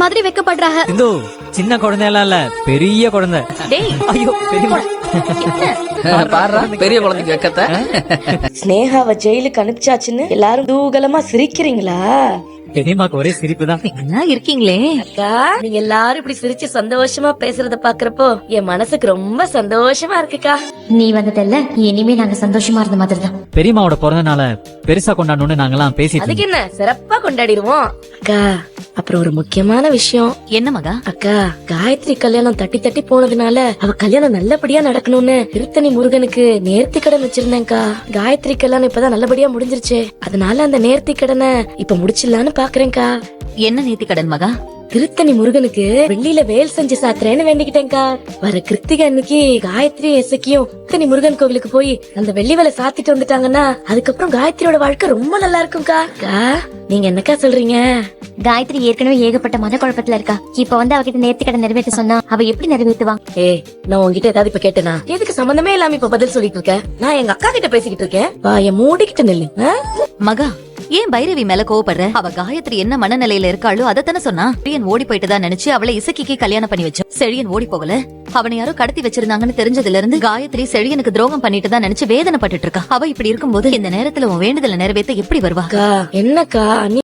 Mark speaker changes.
Speaker 1: மாதிரி வெக்கப்படுறாங்க.
Speaker 2: சிந்து சின்ன குழந்தையெல்லாம் இல்ல, பெரிய குழந்தை.
Speaker 1: டேய்
Speaker 2: ஐயோ பெரியம்மா.
Speaker 3: பாரு பெரிய குழந்தைக்கு வெக்கத்தை.
Speaker 4: ஸ்னேகாவை ஜெயிலுக்கு அனுப்பிச்சாச்சுன்னு எல்லாரும் தூகலமா சிரிக்கிறீங்களா?
Speaker 2: பெரியம்மாக்கு ஒரே சிரிப்பு தான்.
Speaker 1: நல்லா இருக்கீங்களே.
Speaker 4: அக்கா, நீங்க எல்லாரும் இப்படி சிரிச்சு சந்தோஷமா பேசுறத பாக்குறப்போ என் மனசுக்கு ரொம்ப சந்தோஷமா இருக்குக்கா.
Speaker 1: நீ வந்ததல்ல, இனிமே நாங்க சந்தோஷமா இருந்த மாதிரி தான்.
Speaker 2: பெரியம்மாவோட பிறந்த நாள பெருசா கொண்டாடணும்னு நாங்கெல்லாம் பேசிட்டு
Speaker 4: அதுக்கு என்ன, சிறப்பா கொண்டாடிடுவோம். அக்கா, அப்புறம் ஒரு முக்கியமான விஷயம்.
Speaker 1: என்ன மகா?
Speaker 4: அக்கா, காயத்ரி கல்யாணம் தட்டி தட்டி போனதுனால அவ கல்யாணம் நல்லபடியா நடக்கணும்னு திருத்தணி முருகனுக்கு நேர்த்தி கடன் வச்சிருந்தேன்க்கா. காயத்ரி கல்யாணம் இப்பதான் நல்லபடியா முடிஞ்சிருச்சு. அதனால அந்த நேர்த்தி கடனை இப்ப முடிச்சிடலான்னு பாக்குறேன்க்கா.
Speaker 1: என்ன நேர்த்தி கடன் மகா?
Speaker 4: திருத்தணி முருகனுக்கு வெள்ளியில வேல் செஞ்சு சாத்துறேன்னு வேண்டிக்கிட்டேன்க்கா. வர கிருத்திகை அன்னைக்கு காயத்ரி எசக்கியும் திருத்தணி முருகன் கோவிலுக்கு போய் அந்த வெள்ளி வேலை சாத்திட்டு வந்துட்டாங்கன்னா அதுக்கப்புறம் காயத்ரியோட வாழ்க்கை ரொம்ப நல்லா இருக்கும்க்கா. நீங்க என்னக்கா சொல்றீங்க?
Speaker 1: காயத்ரி ஏற்கனவே ஏகப்பட்ட மன குழப்பத்துல இருக்கா. இப்ப வந்து அவகிட்ட நேர்த்தி கடன் நிறைவேற்ற சொன்னா அவ எப்படி நிறைவேற்றுவா?
Speaker 4: நான் உங்ககிட்ட ஏதாவது இப்ப கேட்டேனா? எதுக்கு சம்பந்தமே இல்லாம இப்ப பதில் சொல்லிட்டு இருக்க? நான் எங்க அக்கா கிட்ட பேசிக்கிட்டு இருக்கேன். என் மூடிக்கிட்டு நில்லு.
Speaker 5: மகா, ஏன் பைரவி மேல கோவப்படுற? அவ காயத்ரி என்ன மனநிலையில இருக்காளோ அதத்தானே சொன்னா. செழியன் ஓடி போயிட்டுதான் நினைச்சு அவளை இசக்கிக்கு கல்யாணம் பண்ணி வச்சோம். செழியன் ஓடி போகல, அவனை யாரோ கடத்தி வச்சிருந்தாங்கன்னு தெரிஞ்சதுல இருந்து காயத்ரி செழியனுக்கு துரோகம் பண்ணிட்டு தான் நினைச்சு வேதனைப்பட்டு இருக்கா. அவ இப்படி இருக்கும்போது இந்த நேரத்துல உன் வேண்டுதலை நிறைவேற்ற எப்படி வருவா?
Speaker 4: என்னக்கா